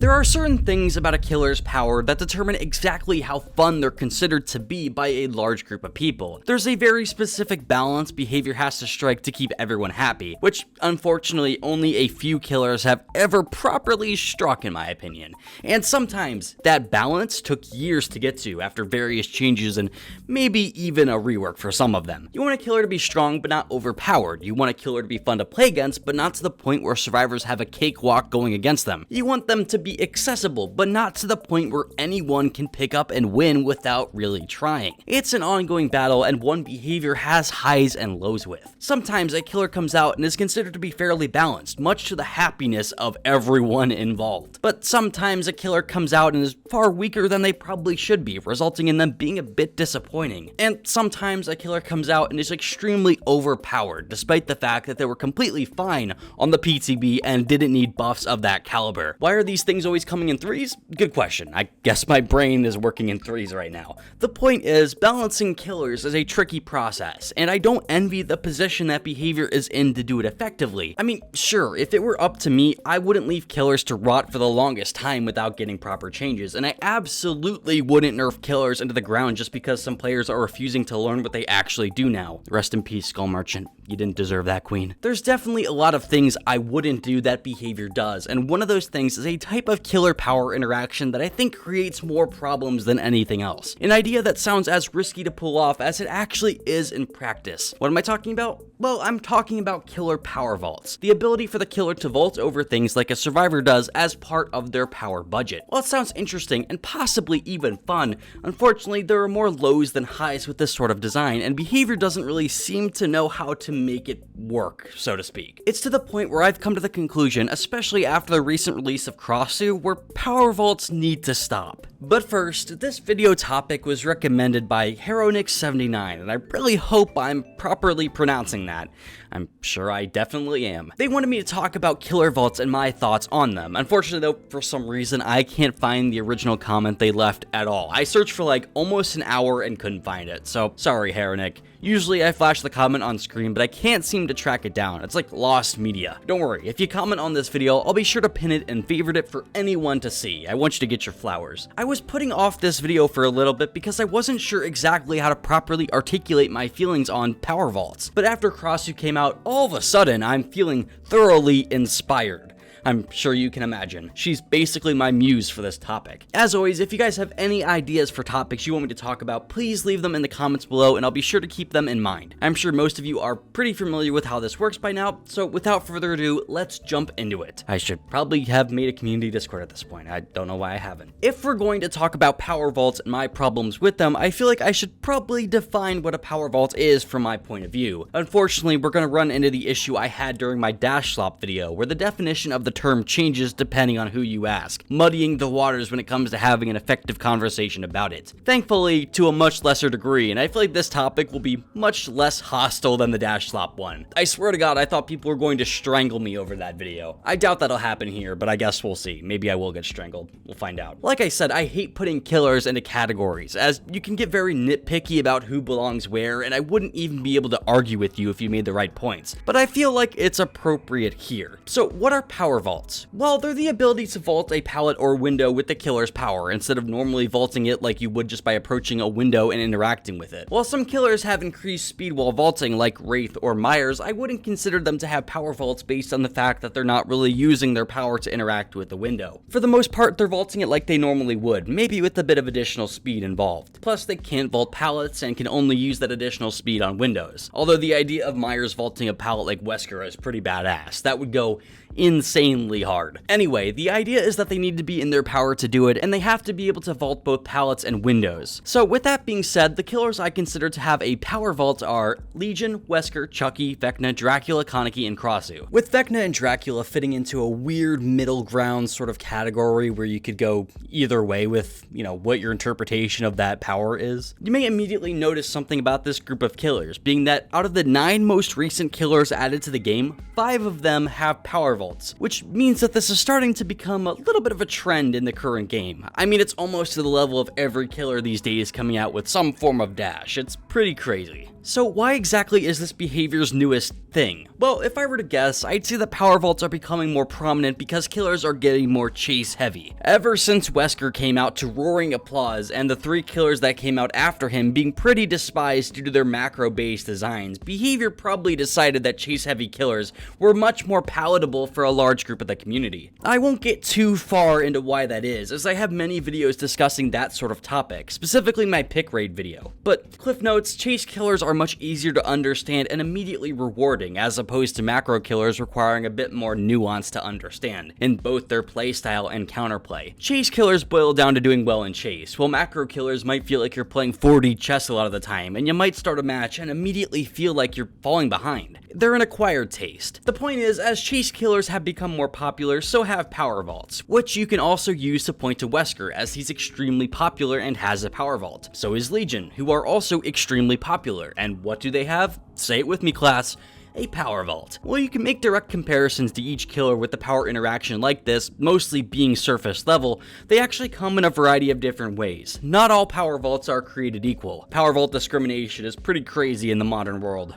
There are certain things about a killer's power that determine exactly how fun they're considered to be by a large group of people. There's a very specific balance behavior has to strike to keep everyone happy, which unfortunately only a few killers have ever properly struck in my opinion. And sometimes that balance took years to get to after various changes and maybe even a rework for some of them. You want a killer to be strong but not overpowered. You want a killer to be fun to play against but not to the point where survivors have a cakewalk going against them. You want them to be accessible but not to the point where anyone can pick up and win without really trying. It's an ongoing battle and one behavior has highs and lows with. Sometimes a killer comes out and is considered to be fairly balanced, much to the happiness of everyone involved. But sometimes a killer comes out and is far weaker than they probably should be, resulting in them being a bit disappointing. And sometimes a killer comes out and is extremely overpowered, despite the fact that they were completely fine on the PTB and didn't need buffs of that caliber. Why are these things always coming in threes? Good question. I guess my brain is working in threes right now. The point is, balancing killers is a tricky process, and I don't envy the position that behavior is in to do it effectively. I mean, sure, if it were up to me, I wouldn't leave killers to rot for the longest time without getting proper changes, and I absolutely wouldn't nerf killers into the ground just because some players are refusing to learn what they actually do now. Rest in peace, Skull Merchant. You didn't deserve that, queen. There's definitely a lot of things I wouldn't do that behavior does, and one of those things is a type of killer power interaction that I think creates more problems than anything else. An idea that sounds as risky to pull off as it actually is in practice. What am I talking about? Well, I'm talking about killer power vaults. The ability for the killer to vault over things like a survivor does as part of their power budget. While it sounds interesting and possibly even fun, unfortunately there are more lows than highs with this sort of design, and behavior doesn't really seem to know how to make it work, so to speak. It's to the point where I've come to the conclusion, especially after the recent release of Krasue, where power vaults need to stop. But first, this video topic was recommended by Heronix79, and I really hope I'm properly pronouncing that. I'm sure I definitely am. They wanted me to talk about killer vaults and my thoughts on them. Unfortunately though, for some reason, I can't find the original comment they left at all. I searched for like almost an hour and couldn't find it, so sorry Heronix. Usually I flash the comment on screen, but I can't seem to track it down. It's like lost media. Don't worry, if you comment on this video, I'll be sure to pin it and favorite it for anyone to see. I want you to get your flowers. I was putting off this video for a little bit because I wasn't sure exactly how to properly articulate my feelings on power vaults. But after Krasue came out, all of a sudden I'm feeling thoroughly inspired. I'm sure you can imagine. She's basically my muse for this topic. As always, if you guys have any ideas for topics you want me to talk about, please leave them in the comments below and I'll be sure to keep them in mind. I'm sure most of you are pretty familiar with how this works by now, so without further ado, let's jump into it. I should probably have made a community Discord at this point. I don't know why I haven't. If we're going to talk about power vaults and my problems with them, I feel like I should probably define what a power vault is from my point of view. Unfortunately, we're going to run into the issue I had during my dash slop video, where the definition of the term changes depending on who you ask, muddying the waters when it comes to having an effective conversation about it. Thankfully, to a much lesser degree, and I feel like this topic will be much less hostile than the dash slop one. I swear to God, I thought people were going to strangle me over that video. I doubt that'll happen here, but I guess we'll see. Maybe I will get strangled. We'll find out. Like I said, I hate putting killers into categories, as you can get very nitpicky about who belongs where, and I wouldn't even be able to argue with you if you made the right points. But I feel like it's appropriate here. So what are power vaults? Well, they're the ability to vault a pallet or window with the killer's power, instead of normally vaulting it like you would just by approaching a window and interacting with it. While some killers have increased speed while vaulting, like Wraith or Myers, I wouldn't consider them to have power vaults based on the fact that they're not really using their power to interact with the window. For the most part, they're vaulting it like they normally would, maybe with a bit of additional speed involved. Plus, they can't vault pallets and can only use that additional speed on windows. Although the idea of Myers vaulting a pallet like Wesker is pretty badass. That would go insanely hard. Anyway, the idea is that they need to be in their power to do it, and they have to be able to vault both pallets and windows. So with that being said, the killers I consider to have a power vault are Legion, Wesker, Chucky, Vecna, Dracula, Kaneki, and Krasue. With Vecna and Dracula fitting into a weird middle ground sort of category where you could go either way with, what your interpretation of that power is. You may immediately notice something about this group of killers, being that out of the 9 most recent killers added to the game, 5 of them have power vaults, which means that this is starting to become a little bit of a trend in the current game. I mean, it's almost to the level of every killer these days coming out with some form of dash. It's pretty crazy. So why exactly is this behavior's newest thing? Well, if I were to guess, I'd say that power vaults are becoming more prominent because killers are getting more chase heavy. Ever since Wesker came out to roaring applause and the 3 killers that came out after him being pretty despised due to their macro-based designs, behavior probably decided that chase heavy killers were much more palatable for a large group of the community. I won't get too far into why that is, as I have many videos discussing that sort of topic, specifically my pick raid video. But cliff notes, chase killers are much easier to understand and immediately rewarding, as opposed to macro killers requiring a bit more nuance to understand, in both their playstyle and counterplay. Chase killers boil down to doing well in chase, while macro killers might feel like you're playing 4D chess a lot of the time, and you might start a match and immediately feel like you're falling behind. They're an acquired taste. The point is, as chase killers have become more popular, so have power vaults, which you can also use to point to Wesker, as he's extremely popular and has a power vault. So is Legion, who are also extremely popular, and what do they have? Say it with me, class. A power vault. Well, you can make direct comparisons to each killer with the power interaction like this, mostly being surface level. They actually come in a variety of different ways. Not all power vaults are created equal. Power vault discrimination is pretty crazy in the modern world.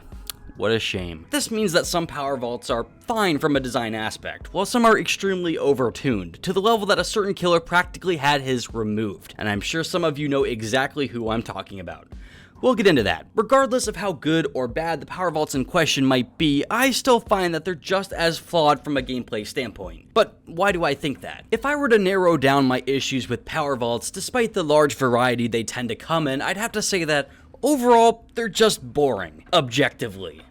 What a shame. This means that some power vaults are fine from a design aspect, while some are extremely overtuned, to the level that a certain killer practically had his removed. And I'm sure some of you know exactly who I'm talking about. We'll get into that. Regardless of how good or bad the power vaults in question might be, I still find that they're just as flawed from a gameplay standpoint. But why do I think that? If I were to narrow down my issues with power vaults, despite the large variety they tend to come in, I'd have to say that overall, they're just boring, objectively.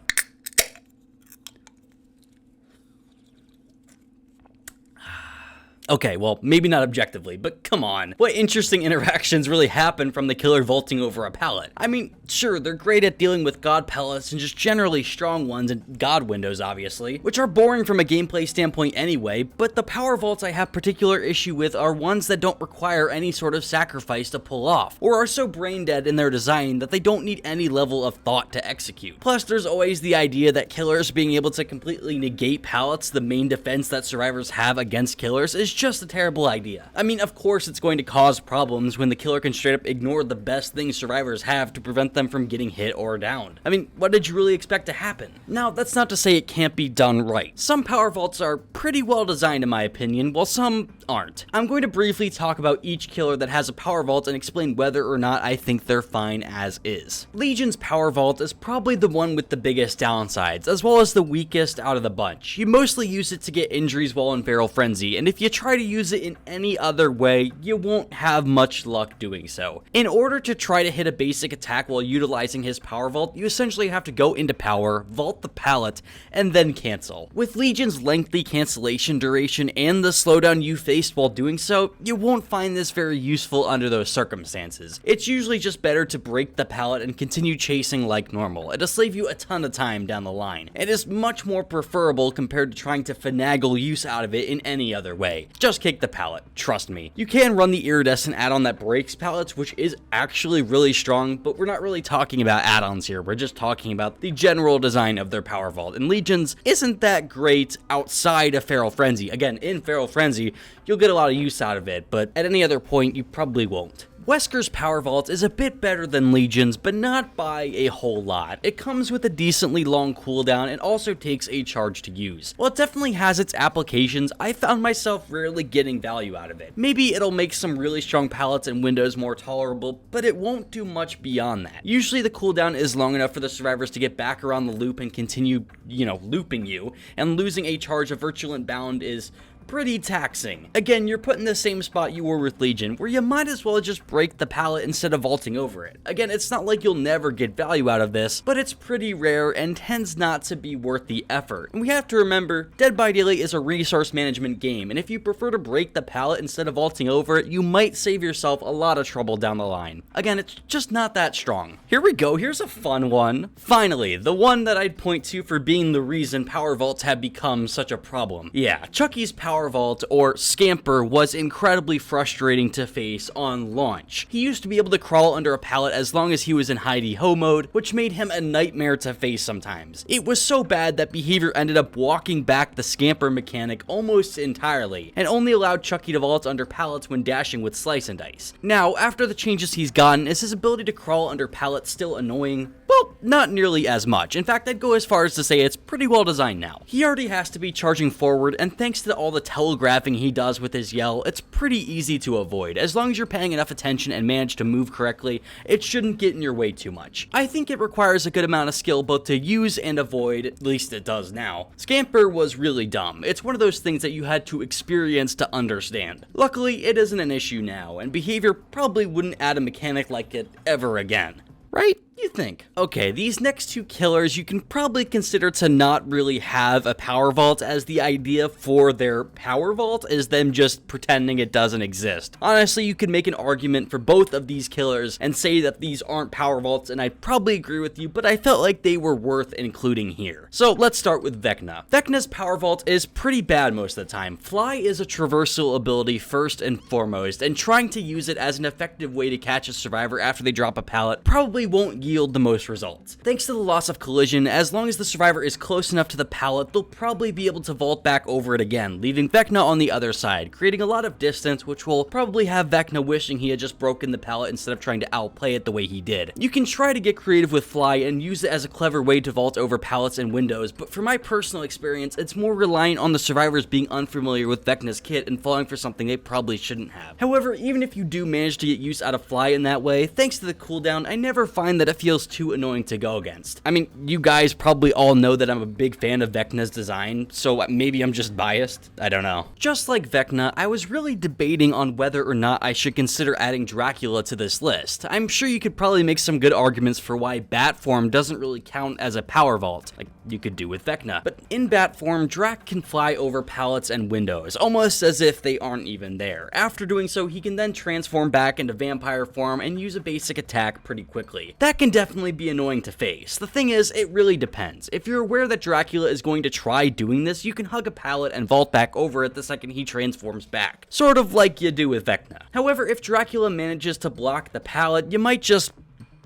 Okay, well, maybe not objectively, but come on. What interesting interactions really happen from the killer vaulting over a pallet? I mean, sure, they're great at dealing with god pellets and just generally strong ones and god windows, obviously, which are boring from a gameplay standpoint anyway, but the power vaults I have particular issue with are ones that don't require any sort of sacrifice to pull off, or are so brain dead in their design that they don't need any level of thought to execute. Plus, there's always the idea that killers being able to completely negate pallets, the main defense that survivors have against killers, is just a terrible idea. I mean, of course it's going to cause problems when the killer can straight up ignore the best things survivors have to prevent them from getting hit or downed. I mean, what did you really expect to happen? Now, that's not to say it can't be done right. Some power vaults are pretty well designed in my opinion, while some aren't. I'm going to briefly talk about each killer that has a power vault and explain whether or not I think they're fine as is. Legion's power vault is probably the one with the biggest downsides, as well as the weakest out of the bunch. You mostly use it to get injuries while in Feral Frenzy, and if you try to use it in any other way, you won't have much luck doing so. In order to try to hit a basic attack while utilizing his power vault, you essentially have to go into power, vault the pallet, and then cancel. With Legion's lengthy cancellation duration and the slowdown you faced while doing so, you won't find this very useful under those circumstances. It's usually just better to break the pallet and continue chasing like normal. It'll save you a ton of time down the line. It is much more preferable compared to trying to finagle use out of it in any other way. Just kick the pallet, trust me. You can run the iridescent add-on that breaks pallets, which is actually really strong, but we're not really talking about add-ons here, we're just talking about the general design of their power vault, and Legion's isn't that great outside of Feral Frenzy. Again, in Feral Frenzy, you'll get a lot of use out of it, but at any other point, you probably won't. Wesker's power vault is a bit better than Legion's, but not by a whole lot. It comes with a decently long cooldown and also takes a charge to use. While it definitely has its applications, I found myself rarely getting value out of it. Maybe it'll make some really strong pallets and windows more tolerable, but it won't do much beyond that. Usually the cooldown is long enough for the survivors to get back around the loop and continue, looping you, and losing a charge of Virulent Bound is pretty taxing. Again, you're put in the same spot you were with Legion, where you might as well just break the pallet instead of vaulting over it. Again, it's not like you'll never get value out of this, but it's pretty rare and tends not to be worth the effort. And we have to remember, Dead by Daylight is a resource management game, and if you prefer to break the pallet instead of vaulting over it, you might save yourself a lot of trouble down the line. Again, it's just not that strong. Here we go, here's a fun one. Finally, the one that I'd point to for being the reason power vaults have become such a problem. Yeah, Chucky's power power vault, or scamper, was incredibly frustrating to face on launch. He used to be able to crawl under a pallet as long as he was in hidey-ho mode, which made him a nightmare to face sometimes. It was so bad that Behavior ended up walking back the scamper mechanic almost entirely, and only allowed Chucky to vault under pallets when dashing with Slice and Dice. Now, after the changes he's gotten, is his ability to crawl under pallets still annoying? Well, not nearly as much. In fact, I'd go as far as to say it's pretty well designed now. He already has to be charging forward, and thanks to all the telegraphing he does with his yell, it's pretty easy to avoid. As long as you're paying enough attention and manage to move correctly, it shouldn't get in your way too much. I think it requires a good amount of skill both to use and avoid, at least it does now. Scamper was really dumb. It's one of those things that you had to experience to understand. Luckily, it isn't an issue now, and Behavior probably wouldn't add a mechanic like it ever again. Right? You think. Okay, these next two killers you can probably consider to not really have a power vault, as the idea for their power vault is them just pretending it doesn't exist. Honestly, you could make an argument for both of these killers and say that these aren't power vaults, and I'd probably agree with you, but I felt like they were worth including here. So let's start with Vecna. Vecna's power vault is pretty bad most of the time. Fly is a traversal ability first and foremost, and trying to use it as an effective way to catch a survivor after they drop a pallet probably won't yield the most results. Thanks to the loss of collision, as long as the survivor is close enough to the pallet, they'll probably be able to vault back over it again, leaving Vecna on the other side, creating a lot of distance, which will probably have Vecna wishing he had just broken the pallet instead of trying to outplay it the way he did. You can try to get creative with Fly and use it as a clever way to vault over pallets and windows, but for my personal experience, it's more reliant on the survivors being unfamiliar with Vecna's kit and falling for something they probably shouldn't have. However, even if you do manage to get use out of Fly in that way, thanks to the cooldown, I never find that it feels too annoying to go against. I mean, you guys probably all know that I'm a big fan of Vecna's design, so maybe I'm just biased? I don't know. Just like Vecna, I was really debating on whether or not I should consider adding Dracula to this list. I'm sure you could probably make some good arguments for why bat form doesn't really count as a power vault, like you could do with Vecna. But in bat form, Drac can fly over pallets and windows, almost as if they aren't even there. After doing so, he can then transform back into vampire form and use a basic attack pretty quickly. That can definitely be annoying to face. The thing is, it really depends. If you're aware that Dracula is going to try doing this, you can hug a pallet and vault back over it the second he transforms back. Sort of like you do with Vecna. However, if Dracula manages to block the pallet, you might just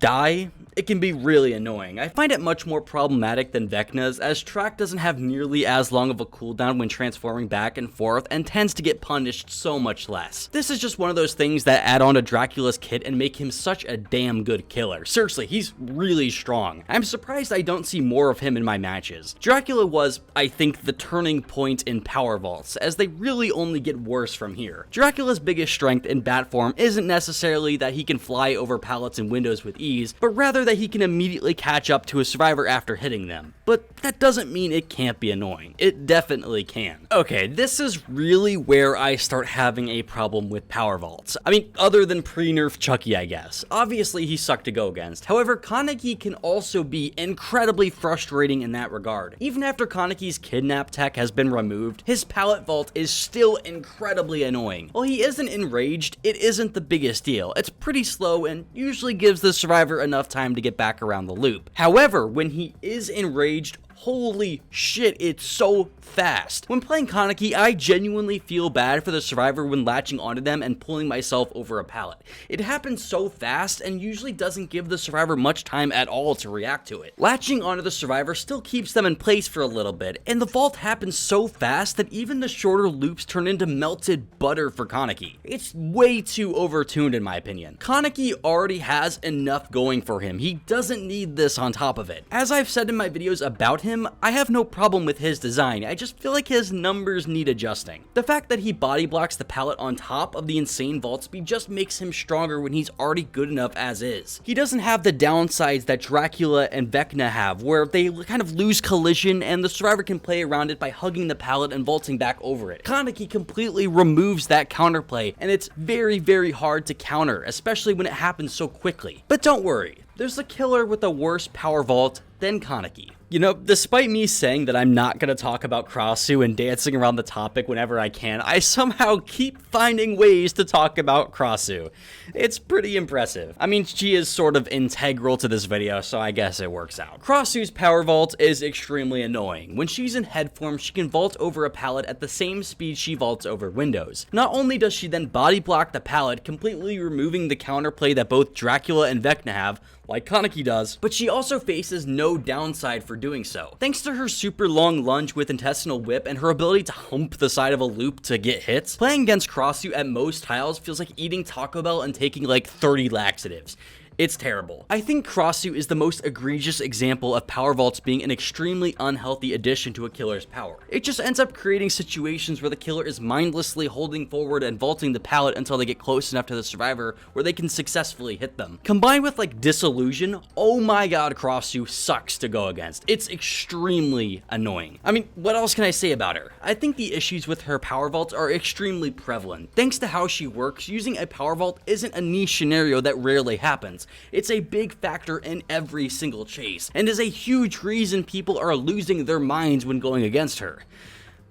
die. It can be really annoying. I find it much more problematic than Vecna's, as Track doesn't have nearly as long of a cooldown when transforming back and forth and tends to get punished so much less. This is just one of those things that add on to Dracula's kit and make him such a damn good killer. Seriously, he's really strong. I'm surprised I don't see more of him in my matches. Dracula was, I think, the turning point in power vaults, as they really only get worse from here. Dracula's biggest strength in bat form isn't necessarily that he can fly over pallets and windows with ease, but rather that he can immediately catch up to a survivor after hitting them. But that doesn't mean it can't be annoying. It definitely can. Okay, this is really where I start having a problem with power vaults. I mean, other than pre-nerf Chucky, I guess. Obviously, he sucked to go against. However, Kaneki can also be incredibly frustrating in that regard. Even after Kaneki's kidnap tech has been removed, his pallet vault is still incredibly annoying. While he isn't enraged, it isn't the biggest deal. It's pretty slow and usually gives the survivor enough time to get back around the loop. However, when he is enraged, holy shit, it's so fast. When playing Kaneki, I genuinely feel bad for the survivor when latching onto them and pulling myself over a pallet. It happens so fast and usually doesn't give the survivor much time at all to react to it. Latching onto the survivor still keeps them in place for a little bit, and the vault happens so fast that even the shorter loops turn into melted butter for Kaneki. It's way too overtuned in my opinion. Kaneki already has enough going for him. He doesn't need this on top of it. As I've said in my videos about him, I have no problem with his design. I just feel like his numbers need adjusting. The fact that he body blocks the pallet on top of the insane vault speed just makes him stronger when he's already good enough as is. He doesn't have the downsides that Dracula and Vecna have, where they kind of lose collision and the survivor can play around it by hugging the pallet and vaulting back over it. Kaneki completely removes that counterplay, and it's very, very hard to counter, especially when it happens so quickly. But don't worry, there's a killer with a worse power vault than Kaneki. You know, despite me saying that I'm not gonna talk about Krasue and dancing around the topic whenever I can, I somehow keep finding ways to talk about Krasue. It's pretty impressive. I mean, she is sort of integral to this video, so I guess it works out. Krasue's power vault is extremely annoying. When she's in head form, she can vault over a pallet at the same speed she vaults over windows. Not only does she then body block the pallet, completely removing the counterplay that both Dracula and Vecna have, like Kaneki does, but she also faces no downside for doing so. Thanks to her super long lunge with intestinal whip and her ability to hump the side of a loop to get hits, playing against Krasue at most tiles feels like eating Taco Bell and taking like 30 laxatives. It's terrible. I think Krasue is the most egregious example of power vaults being an extremely unhealthy addition to a killer's power. It just ends up creating situations where the killer is mindlessly holding forward and vaulting the pallet until they get close enough to the survivor where they can successfully hit them. Combined with like disillusion, oh my god, Krasue sucks to go against. It's extremely annoying. I mean, what else can I say about her? I think the issues with her power vaults are extremely prevalent. Thanks to how she works, using a power vault isn't a niche scenario that rarely happens. It's a big factor in every single chase, and is a huge reason people are losing their minds when going against her.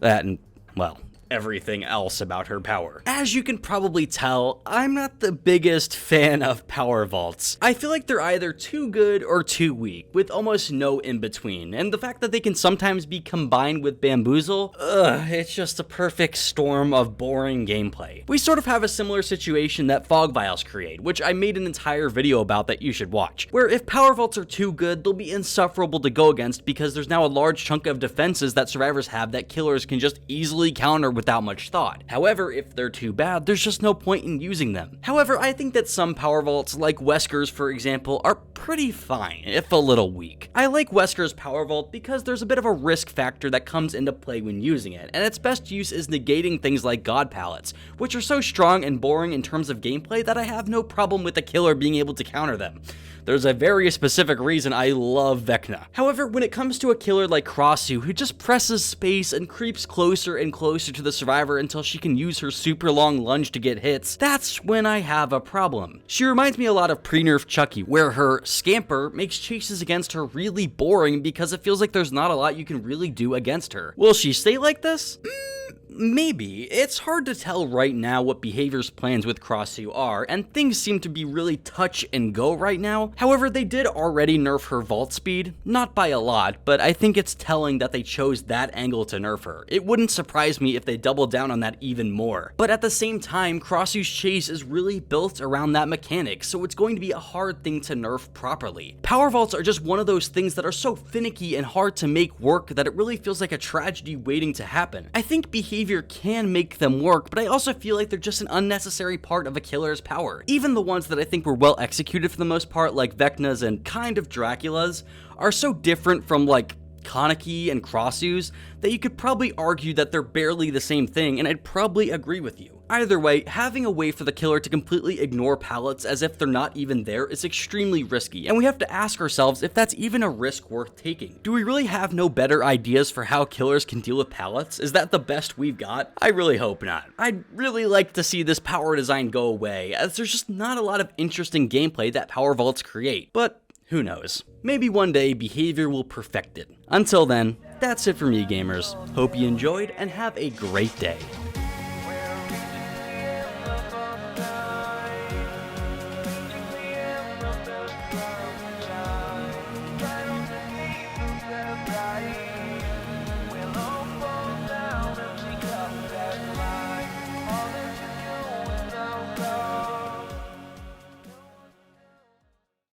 That and, well, everything else about her power. As you can probably tell, I'm not the biggest fan of power vaults. I feel like they're either too good or too weak, with almost no in-between, and the fact that they can sometimes be combined with bamboozle, it's just a perfect storm of boring gameplay. We sort of have a similar situation that fog vials create, which I made an entire video about that you should watch, where if power vaults are too good, they'll be insufferable to go against because there's now a large chunk of defenses that survivors have that killers can just easily counter without much thought. However, if they're too bad, there's just no point in using them. However, I think that some power vaults, like Wesker's for example, are pretty fine, if a little weak. I like Wesker's power vault because there's a bit of a risk factor that comes into play when using it, and its best use is negating things like god pallets, which are so strong and boring in terms of gameplay that I have no problem with the killer being able to counter them. There's a very specific reason I love Vecna. However, when it comes to a killer like Krasue, who just presses space and creeps closer and closer to the survivor until she can use her super long lunge to get hits, that's when I have a problem. She reminds me a lot of pre-nerf Chucky, where her scamper makes chases against her really boring because it feels like there's not a lot you can really do against her. Will she stay like this? Maybe. It's hard to tell right now what Behavior's plans with Krasue are, and things seem to be really touch and go right now. However, they did already nerf her vault speed, not by a lot, but I think it's telling that they chose that angle to nerf her. It wouldn't surprise me if they doubled down on that even more. But at the same time, Krasue's chase is really built around that mechanic, so it's going to be a hard thing to nerf properly. Power vaults are just one of those things that are so finicky and hard to make work that it really feels like a tragedy waiting to happen. I think Behavior can make them work, but I also feel like they're just an unnecessary part of a killer's power. Even the ones that I think were well executed for the most part, like Vecna's and kind of Dracula's, are so different from like Kaneki and Krasue's that you could probably argue that they're barely the same thing, and I'd probably agree with you. Either way, having a way for the killer to completely ignore pallets as if they're not even there is extremely risky, and we have to ask ourselves if that's even a risk worth taking. Do we really have no better ideas for how killers can deal with pallets? Is that the best we've got? I really hope not. I'd really like to see this power design go away, as there's just not a lot of interesting gameplay that power vaults create, but who knows? Maybe one day Behavior will perfect it. Until then, that's it for me, gamers. Hope you enjoyed and have a great day.